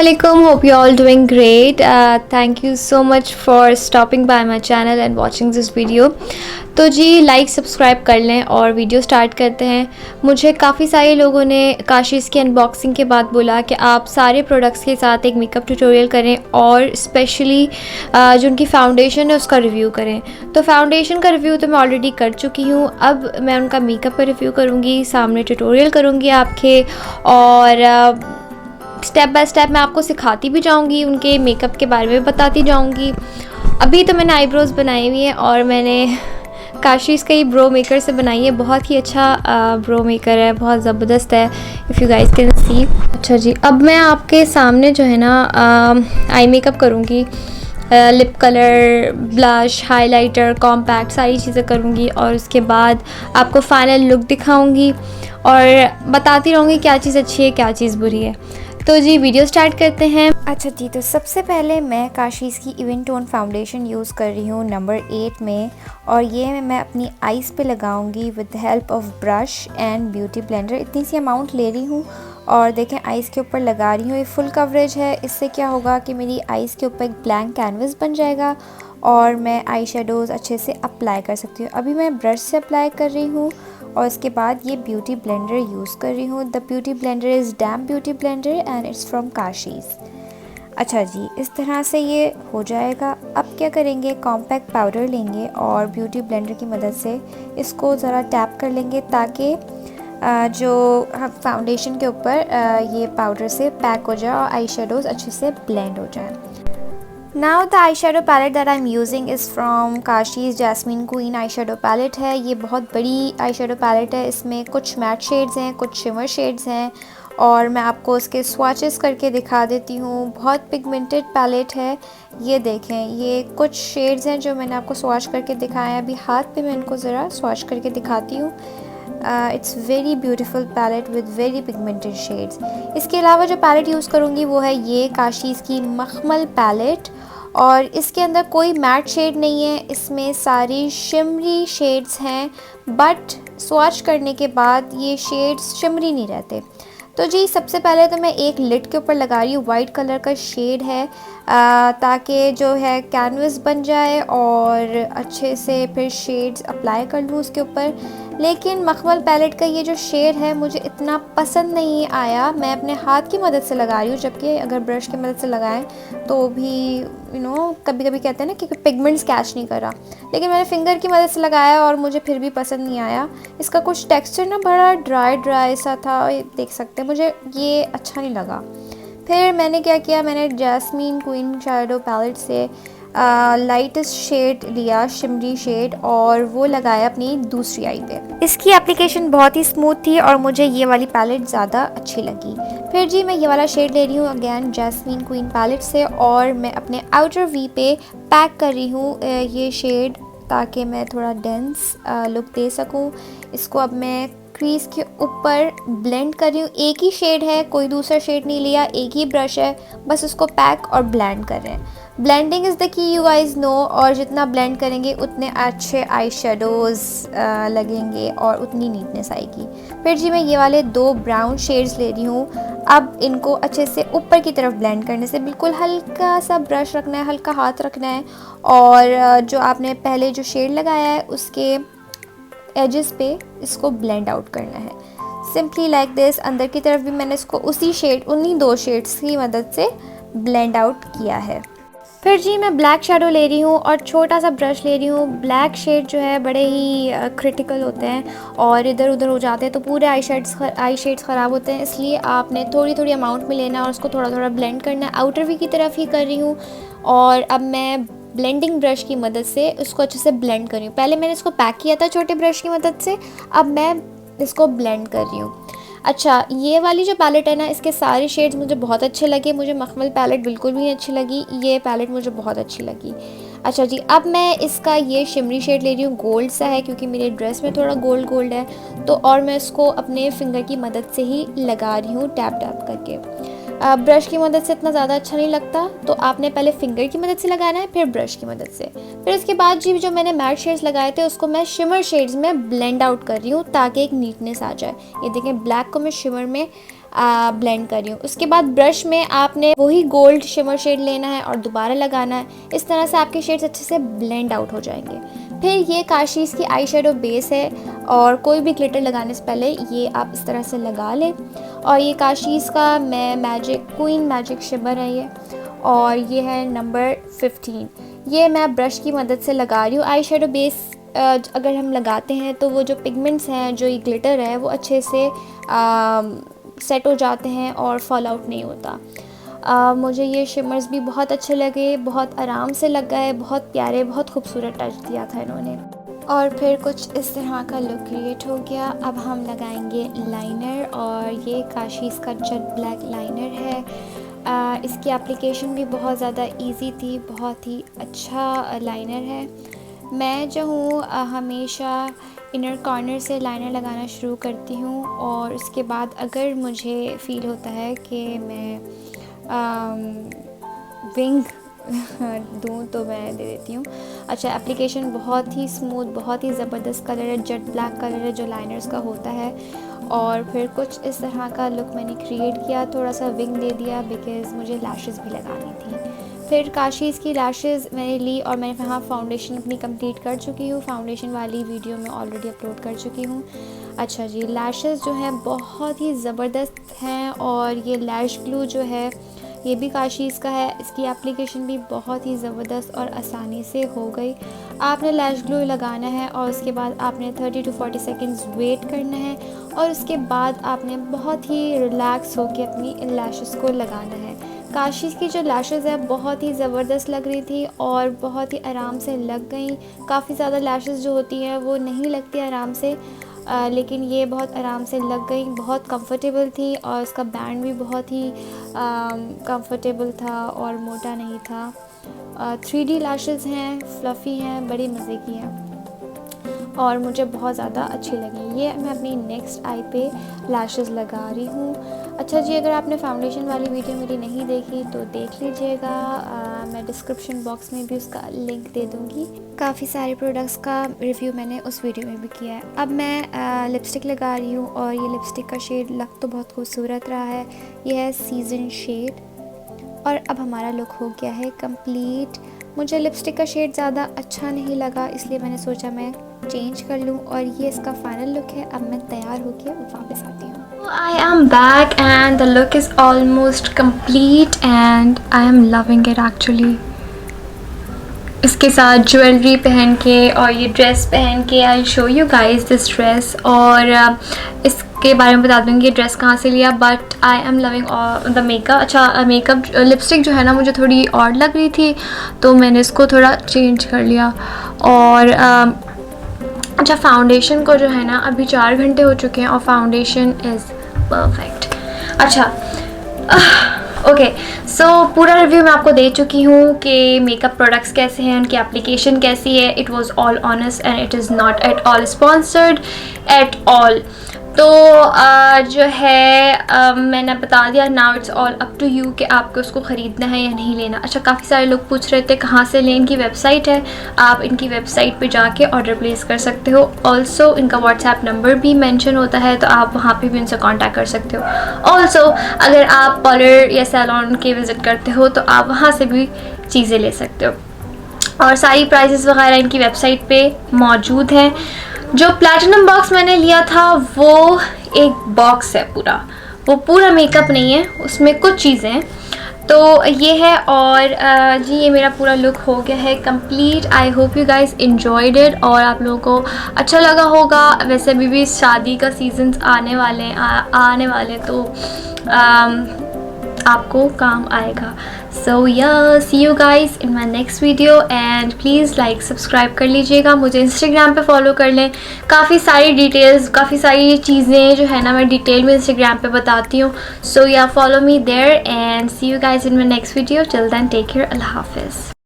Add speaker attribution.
Speaker 1: Assalamualaikum. Hope you all doing great. Thank you so much for stopping by my channel and watching this video. तो जी like subscribe कर लें और video start करते हैं। मुझे काफ़ी सारे लोगों ने काशीज़ की अनबॉक्सिंग के बाद बोला कि आप सारे प्रोडक्ट्स के साथ एक मेकअप ट्यूटोरियल करें और स्पेशली जो उनकी फाउंडेशन है उसका रिव्यू करें। तो फाउंडेशन का रिव्यू तो मैं ऑलरेडी कर चुकी हूँ, अब मैं उनका मेकअप का रिव्यू करूँगी, सामने ट्यूटोरियल करूँगी आपके और स्टेप बाय स्टेप मैं आपको सिखाती भी जाऊंगी, उनके मेकअप के बारे में बताती जाऊंगी। अभी तो मैंने आईब्रोज़ बनाई हुई है और मैंने काशीज़ का ही ब्रो मेकर से बनाई है। बहुत ही अच्छा ब्रो मेकर है, बहुत ज़बरदस्त है, if you guys can see. अच्छा जी, अब मैं आपके सामने जो है ना आई मेकअप करूँगी, lip colour, blush, highlighter, compact सारी चीज़ें करूँगी और उसके बाद आपको फाइनल लुक दिखाऊँगी और बताती रहूँगी क्या चीज़ अच्छी है क्या चीज़ बुरी है। तो जी वीडियो स्टार्ट करते हैं।
Speaker 2: अच्छा जी, तो सबसे पहले मैं काशीज़ की इवन टोन फाउंडेशन यूज़ कर रही हूँ नंबर 8 में, और ये मैं अपनी आईज़ पे लगाऊंगी with the help of brush and beauty blender. इतनी सी अमाउंट ले रही हूँ और देखें आईज़ के ऊपर लगा रही हूँ। ये फुल कवरेज है, इससे क्या होगा कि मेरी आईज़ के ऊपर एक ब्लैंक कैनवस बन जाएगा और मैं आई शेडोज़ अच्छे से अप्लाई कर सकती हूँ। अभी मैं ब्रश से अप्लाई कर रही हूँ और उसके बाद ये ब्यूटी ब्लेंडर यूज़ कर रही हूँ। The beauty blender is dam beauty blender and it's from Kashi's. अच्छा जी, इस तरह से ये हो जाएगा। अब क्या करेंगे, कॉम्पैक्ट पाउडर लेंगे और ब्यूटी ब्लेंडर की मदद से इसको ज़रा टैप कर लेंगे ताकि जो हम फाउंडेशन के ऊपर ये पाउडर से पैक हो जाए और आई शेडोज़ अच्छे से ब्लेंड हो जाए। Now the eye shadow palette that I am using is from Kashee's jasmine queen eye shadow palette है। ये बहुत बड़ी आई शेडो पैलेट है, इसमें कुछ मैट शेड्स हैं, कुछ शिमर शेड्स हैं और मैं आपको उसके स्वॉचेस करके दिखा देती हूँ। बहुत पिगमेंटेड पैलेट है, ये देखें, ये कुछ शेड्स हैं जो मैंने आपको स्वॉच करके दिखाया है। अभी हाथ पे मैं इनको ज़रा स्वॉच करके दिखाती हूँ। It's very beautiful palette with very pigmented shades. इसके अलावा जो पैलेट यूज़ करूँगी वो है ये काशीज़ की मखमल पैलेट, और इसके अंदर कोई मैट शेड नहीं है, इसमें सारी शिमरी शेड्स हैं, बट स्वॉच करने के बाद ये शेड्स शिमरी नहीं रहते। तो जी सबसे पहले तो मैं एक लिड के ऊपर लगा रही हूँ, वाइट कलर का शेड है ताकि जो है कैनवस बन जाए और अच्छे से फिर शेड्स अप्लाई कर लूँ उसके ऊपर। लेकिन मखमल पैलेट का ये जो शेड है मुझे इतना पसंद नहीं आया। मैं अपने हाथ की मदद से लगा रही हूँ, जबकि अगर ब्रश की मदद से लगाएं तो भी कभी कभी कहते हैं ना कि पिगमेंट्स कैच नहीं करा, लेकिन मैंने फिंगर की मदद से लगाया और मुझे फिर भी पसंद नहीं आया। इसका कुछ टेक्सचर ना बड़ा ड्राई सा था, देख सकते हैं, मुझे ये अच्छा नहीं लगा। फिर मैंने क्या किया, मैंने जैस्मिन क्वीन शैडो पैलेट से लाइटेस्ट शेड लिया, शिमरी शेड, और वो लगाया अपनी दूसरी आई पे। इसकी एप्लीकेशन बहुत ही स्मूथ थी और मुझे ये वाली पैलेट ज़्यादा अच्छी लगी। फिर जी मैं ये वाला शेड ले रही हूँ अगेन जैस्मिन क्वीन पैलेट से, और मैं अपने आउटर वी पे पैक कर रही हूँ ये शेड ताकि मैं थोड़ा डेंस लुक दे सकूँ। इसको अब मैं क्रीज के ऊपर ब्लेंड कर रही हूँ। एक ही शेड है, कोई दूसरा शेड नहीं लिया, एक ही ब्रश है, बस उसको पैक और ब्लेंड कर रहे हैं। Blending is the key, you guys know, और जितना ब्लेंड करेंगे उतने अच्छे आई शेडोज़ लगेंगे और उतनी नीटनेस आएगी। फिर जी मैं ये वाले 2 ब्राउन शेड्स ले रही हूँ। अब इनको अच्छे से ऊपर की तरफ ब्लेंड करने से बिल्कुल हल्का सा ब्रश रखना है, हल्का हाथ रखना है, और जो आपने पहले जो शेड लगाया है उसके एजेस पे इसको ब्लेंड आउट करना है, सिंपली लाइक दिस। अंदर की तरफ भी मैंने इसको उसी शेड, उन्हीं 2 शेड्स की मदद से ब्लेंड आउट किया है। फिर जी मैं ब्लैक शेडो ले रही हूँ और छोटा सा ब्रश ले रही हूँ। ब्लैक शेड जो है बड़े ही क्रिटिकल होते हैं और इधर उधर हो जाते हैं, तो पूरे आई शेड्स ख़राब होते हैं, इसलिए आपने थोड़ी थोड़ी अमाउंट में लेना है और उसको थोड़ा थोड़ा ब्लेंड करना है। आउटर वी की तरफ ही कर रही हूँ और अब मैं ब्लेंडिंग ब्रश की मदद से उसको अच्छे से ब्लेंड कर रही हूँ। पहले मैंने इसको पैक किया था छोटे ब्रश की मदद से, अब मैं इसको ब्लेंड कर रही हूँ। अच्छा, ये वाली जो पैलेट है ना, इसके सारे शेड्स मुझे बहुत अच्छे लगे। मुझे मखमल पैलेट बिल्कुल भी नहीं अच्छी लगी, ये पैलेट मुझे बहुत अच्छी लगी। अच्छा जी, अब मैं इसका ये शिमरी शेड ले रही हूँ, गोल्ड सा है क्योंकि मेरे ड्रेस में थोड़ा गोल्ड है, तो और मैं इसको अपने फिंगर की मदद से ही लगा रही हूँ, टैप टैप करके। ब्रश की मदद से इतना ज़्यादा अच्छा नहीं लगता, तो आपने पहले फिंगर की मदद से लगाना है, फिर ब्रश की मदद से। फिर उसके बाद जी जो मैंने मैट शेड्स लगाए थे उसको मैं शिमर शेड्स में ब्लेंड आउट कर रही हूँ ताकि एक नीटनेस आ जाए। ये देखें, ब्लैक को मैं शिमर में
Speaker 1: ब्लेंड कर रही हूँ। उसके बाद ब्रश में आपने वही गोल्ड शिमर शेड लेना है और दोबारा लगाना है। इस तरह से आपके शेड्स अच्छे से ब्लेंड आउट हो जाएंगे। फिर ये काशीज़ की आई शेडो बेस है और कोई भी ग्लिटर लगाने से पहले ये आप इस तरह से लगा लें। और ये काशीज़ का मैं मैजिक क्वीन मैजिक शिमर है ये, और ये है नंबर 15। ये मैं ब्रश की मदद से लगा रही हूँ। आई शेडो बेस अगर हम लगाते हैं तो वो जो पिगमेंट्स हैं, जो ये ग्लिटर है, वो अच्छे से सेट हो जाते हैं और फॉल आउट नहीं होता। मुझे ये शिमर्स भी बहुत अच्छे लगे, बहुत आराम से लग गए, बहुत प्यारे, बहुत खूबसूरत टच दिया था इन्होंने। और फिर कुछ इस तरह का लुक क्रिएट हो गया। अब हम लगाएंगे लाइनर, और ये काशीज़ का जेट ब्लैक लाइनर है। इसकी एप्लीकेशन भी बहुत ज़्यादा इजी थी, बहुत ही अच्छा लाइनर है। मैं जो हूँ हमेशा इनर कॉर्नर से लाइनर लगाना शुरू करती हूँ, और उसके बाद अगर मुझे फ़ील होता है कि मैं विंग दूँ तो मैं दे देती हूँ। अच्छा, एप्लीकेशन बहुत ही स्मूथ, बहुत ही ज़बरदस्त कलर है, जेट ब्लैक कलर है जो लाइनर्स का होता है। और फिर कुछ इस तरह का लुक मैंने क्रिएट किया, थोड़ा सा विंग दे दिया बिकॉज़ मुझे लैशेस भी लगानी थी। फिर काशीज़ की लैशेस मैंने ली और मैं वहाँ फाउंडेशन अपनी कंप्लीट कर चुकी हूँ। फाउंडेशन वाली वीडियो मैं ऑलरेडी अपलोड कर चुकी हूँ। अच्छा जी, लैशेस जो हैं बहुत ही ज़बरदस्त हैं, और ये लैश ग्लू जो है ये भी काशीज़ का है। इसकी एप्लीकेशन भी बहुत ही ज़बरदस्त और आसानी से हो गई। आपने लैश ग्लू लगाना है और उसके बाद आपने 30 to 40 सेकेंड्स वेट करना है, और उसके बाद आपने बहुत ही रिलैक्स होकर अपनी लैशेस को लगाना है। काशीज़ की जो लैशेस है बहुत ही ज़बरदस्त लग रही थी और बहुत ही आराम से लग गई। काफ़ी ज़्यादा लैशेस जो होती हैं वो नहीं लगती आराम से, लेकिन ये बहुत आराम से लग गई, बहुत कंफर्टेबल थी, और उसका बैंड भी बहुत ही कंफर्टेबल था और मोटा नहीं था। 3D लैशेस हैं, फ्लफ़ी हैं, बड़ी मज़े की हैं और मुझे बहुत ज़्यादा अच्छी लगी। ये मैं अपनी नेक्स्ट आई पे लैशेस लगा रही हूँ। अच्छा जी, अगर आपने फाउंडेशन वाली वीडियो मेरी नहीं देखी तो देख लीजिएगा, मैं डिस्क्रिप्शन बॉक्स में भी उसका लिंक दे दूँगी। काफ़ी सारे प्रोडक्ट्स का रिव्यू मैंने उस वीडियो में भी किया है। अब मैं लिपस्टिक लगा रही हूँ, और ये लिपस्टिक का शेड लग तो बहुत खूबसूरत रहा है। ये है सीजन शेड, और अब हमारा लुक हो गया है कंप्लीट। मुझे लिपस्टिक का शेड ज़्यादा अच्छा नहीं लगा, इसलिए मैंने सोचा मैं चेंज कर लूँ, और ये इसका फाइनल लुक है। अब मैं तैयार होकर वापस आती हूँ। I am back and the look is almost complete and I am loving it actually. इसके साथ ज्वेलरी पहन के और ये ड्रेस पहन के I show you guys this dress, और इसके बारे में बता दूँगी ये ड्रेस कहाँ से लिया, but I am loving the makeup. अच्छा, मेकअप लिपस्टिक जो है ना मुझे थोड़ी ऑड लग रही थी, तो मैंने इसको थोड़ा चेंज कर लिया। और अच्छा, फाउंडेशन को जो है ना अभी 4 घंटे हो चुके हैं और फाउंडेशन इज़ परफेक्ट। अच्छा, ओके, सो पूरा रिव्यू मैं आपको दे चुकी हूँ कि मेकअप प्रोडक्ट्स कैसे हैं, उनकी एप्लीकेशन कैसी है। It was all honest and it is not at all sponsored at all. तो जो है मैंने बता दिया। Now it's all up to you कि आपको उसको ख़रीदना है या नहीं लेना। अच्छा, काफ़ी सारे लोग पूछ रहे थे कहाँ से लें। इनकी वेबसाइट है, आप इनकी वेबसाइट पे जाके ऑर्डर प्लेस कर सकते हो। ऑल्सो इनका व्हाट्सएप नंबर भी मेंशन होता है, तो आप वहाँ पे भी उनसे कांटेक्ट कर सकते हो। ऑल्सो अगर आप पार्लर या सैलून के विज़िट करते हो तो आप वहाँ से भी चीज़ें ले सकते हो, और सारी प्राइसेस वगैरह इनकी वेबसाइट पे मौजूद हैं। जो प्लैटिनम बॉक्स मैंने लिया था वो एक बॉक्स है पूरा, वो पूरा मेकअप नहीं है, उसमें कुछ चीज़ें हैं, तो ये है। और जी ये मेरा पूरा लुक हो गया है complete. I hope you guys enjoyed it और आप लोगों को अच्छा लगा होगा। वैसे अभी भी शादी का सीजन आने वाले तो आपको काम आएगा। So yeah see you guys in my next video, and please like subscribe कर लीजिएगा। मुझे इंस्टाग्राम पे फॉलो कर लें, काफ़ी सारी डिटेल्स, काफ़ी सारी चीज़ें जो है ना मैं डिटेल में इंस्टाग्राम पे बताती हूँ। So yeah follow me there, and see you guys in my next video. Till then take care, अल्लाह हाफिज़।